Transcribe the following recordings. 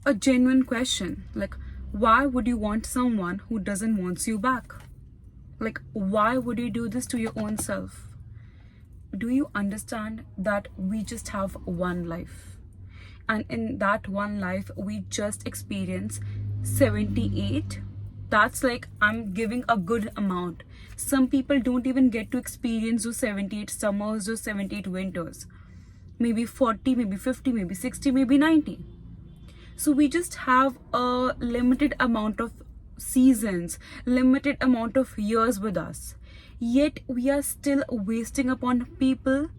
A genuine question, like, why would you want someone who doesn't want you back? Like, why would you do this to your own self? Do you understand that we just have one life? And in that one life, we just experience 78. That's like, I'm giving a good amount. Some people don't even get to experience those 78 summers, those 78 winters. Maybe 40, maybe 50, maybe 60, maybe 90. So we just have a limited amount of seasons, limited amount of years with us. Yet we are still wasting upon people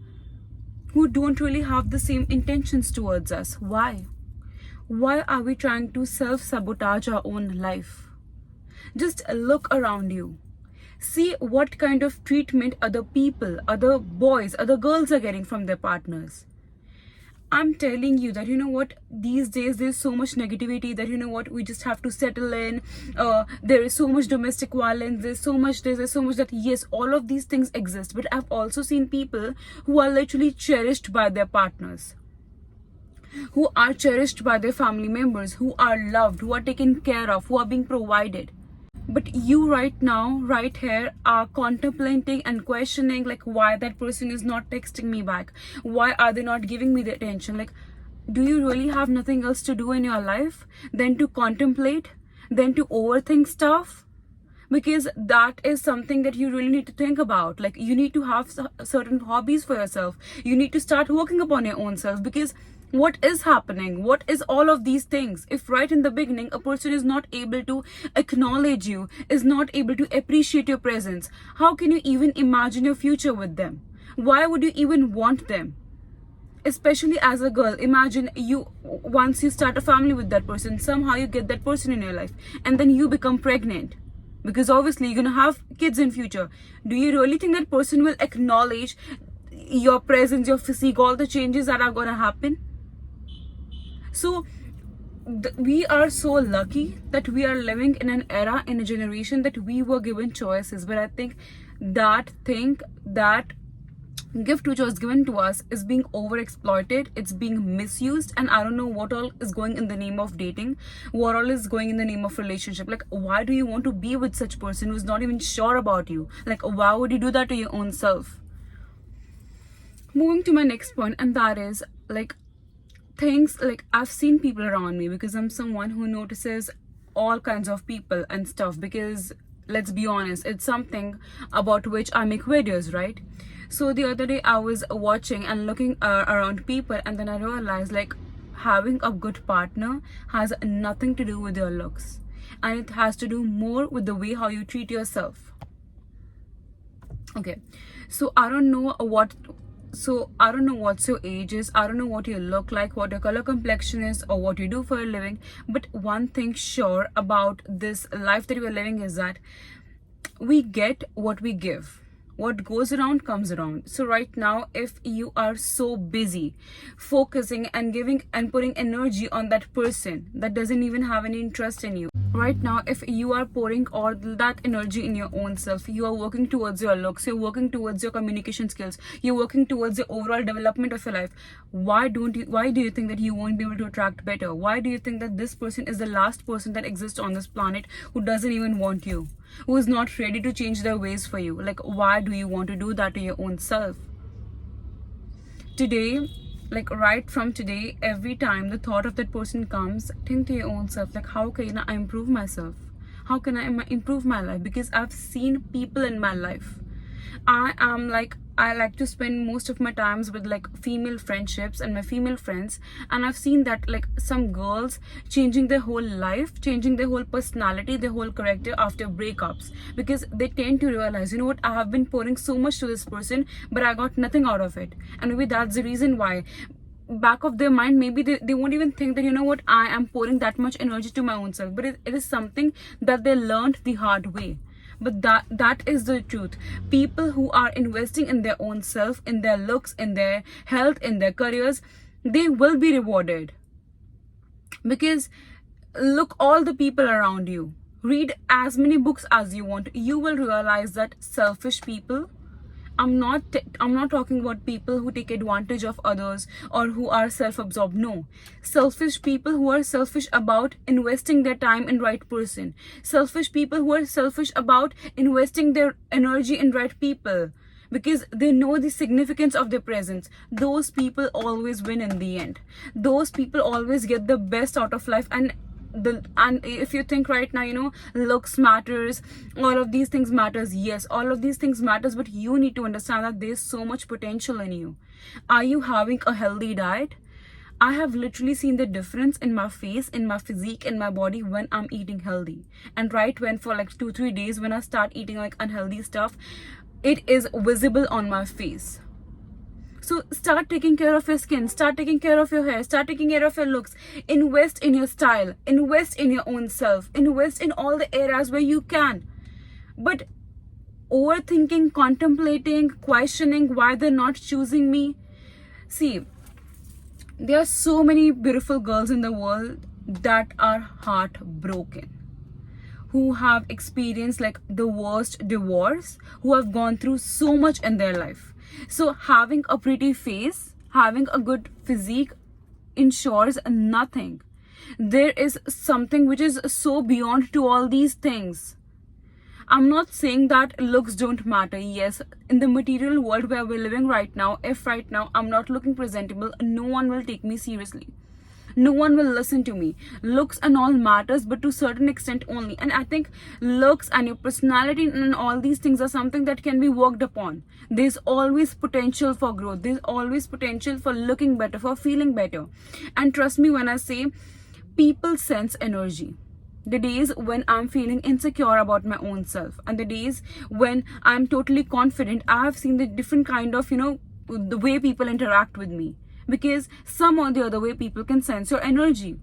who don't really have the same intentions towards us. Why? Why are we trying to self-sabotage our own life? Just look around you. See what kind of treatment other people, other boys, other girls are getting from their partners. I'm telling you that, you know what, these days there's so much negativity that, you know what, we just have to settle in. There is so much domestic violence, there's so much this, there's so much that. Yes, all of these things exist, but I've also seen people who are literally cherished by their partners, who are cherished by their family members, who are loved, who are taken care of, who are being provided. But you right now, right here, are contemplating and questioning, like, why that person is not texting me back? Why are they not giving me the attention? Like, do you really have nothing else to do in your life than to contemplate, than to overthink stuff? Because that is something that you really need to think about. Like, you need to have certain hobbies for yourself. You need to start working upon your own self, because what is happening? What is all of these things? If right in the beginning a person is not able to acknowledge you, is not able to appreciate your presence, how can you even imagine your future with them? Why would you even want them? Especially as a girl, imagine you, once you start a family with that person, somehow you get that person in your life, and then you become pregnant, because obviously you're gonna have kids in future. Do you really think that person will acknowledge your presence, your physique, all the changes that are gonna happen? So we are so lucky that we are living in an era, in a generation, that we were given choices. But I think that gift which was given to us is being over exploited, it's being misused, and I don't know what all is going in the name of dating, what all is going in the name of relationship. Like, why do you want to be with such person who's not even sure about you? Like, why would you do that to your own self? Moving to my next point, and that is, like, things like, I've seen people around me, because I'm someone who notices all kinds of people and stuff, because let's be honest, it's something about which I make videos, right? So the other day I was watching and looking around people, and then I realized, like, having a good partner has nothing to do with your looks, and it has to do more with the way how you treat yourself. Okay, so I don't know what's your age is, I don't know what you look like, what your color complexion is, or what you do for a living, but one thing sure about this life that we are living is that we get what we give. What goes around comes around. So right now, if you are so busy focusing and giving and putting energy on that person that doesn't even have any interest in you, right now, if you are pouring all that energy in your own self, you are working towards your looks, you're working towards your communication skills, you're working towards the overall development of your life, why do you think that you won't be able to attract better? Why do you think that this person is the last person that exists on this planet who doesn't even want you, who is not ready to change their ways for you? Like, why do you want to do that to your own self? Today, like, right from today, every time the thought of that person comes, think to your own self, like, how can I improve myself? How can I improve my life? Because I've seen people in my life. I like to spend most of my times with, like, female friendships and my female friends, and I've seen that, like, some girls changing their whole life, changing their whole personality, their whole character after breakups, because they tend to realize, you know what, I have been pouring so much to this person, but I got nothing out of it. And maybe that's the reason why, back of their mind, maybe they won't even think that, you know what, I am pouring that much energy to my own self, but it is something that they learned the hard way. But that is the truth. People who are investing in their own self, in their looks, in their health, in their careers, they will be rewarded. Because look, all the people around you, read as many books as you want, you will realize that selfish people I'm not talking about people who take advantage of others or who are self-absorbed. No. Selfish people who are selfish about investing their time in right person. Selfish people who are selfish about investing their energy in right people, because they know the significance of their presence. Those people always win in the end. Those people always get the best out of life. And if you think right now, looks matters, all of these things matters. Yes, all of these things matters, but you need to understand that there's so much potential in you. Are you having a healthy diet? I have literally seen the difference in my face, in my physique, in my body when I'm eating healthy. And right when for like 2-3 days, when I start eating like unhealthy stuff, it is visible on my face. So start taking care of your skin, start taking care of your hair, start taking care of your looks. Invest in your style, invest in your own self, invest in all the areas where you can. But overthinking, contemplating, questioning why they're not choosing me. See, there are so many beautiful girls in the world that are heartbroken, who have experienced like the worst divorce, who have gone through so much in their life. So having a pretty face, having a good physique ensures nothing. There is something which is so beyond to all these things. I'm not saying that looks don't matter. Yes, in the material world where we're living right now, if right now I'm not looking presentable, no one will take me seriously. No one will listen to me. Looks and all matters, but to certain extent only. And I think looks and your personality and all these things are something that can be worked upon. There's always potential for growth. There's always potential for looking better, for feeling better. And trust me when I say, people sense energy. The days when I'm feeling insecure about my own self, and the days when I'm totally confident, I have seen the different kind of, the way people interact with me. Because some or the other way people can sense your energy.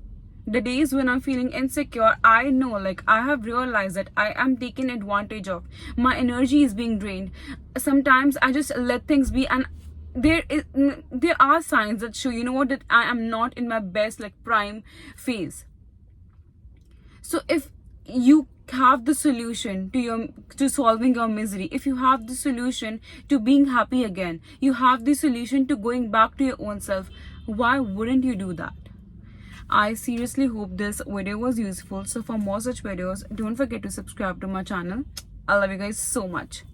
The days when I'm feeling insecure, I know, like I have realized that I am taken advantage of. My energy is being drained. Sometimes I just let things be, and there are signs that show, that I am not in my best like prime phase. So if you have the solution to solving your misery, if you have the solution to being happy again, you have the solution to going back to your own self, why wouldn't you do that? I seriously hope this video was useful. So for more such videos, don't forget to subscribe to my channel. I love you guys so much.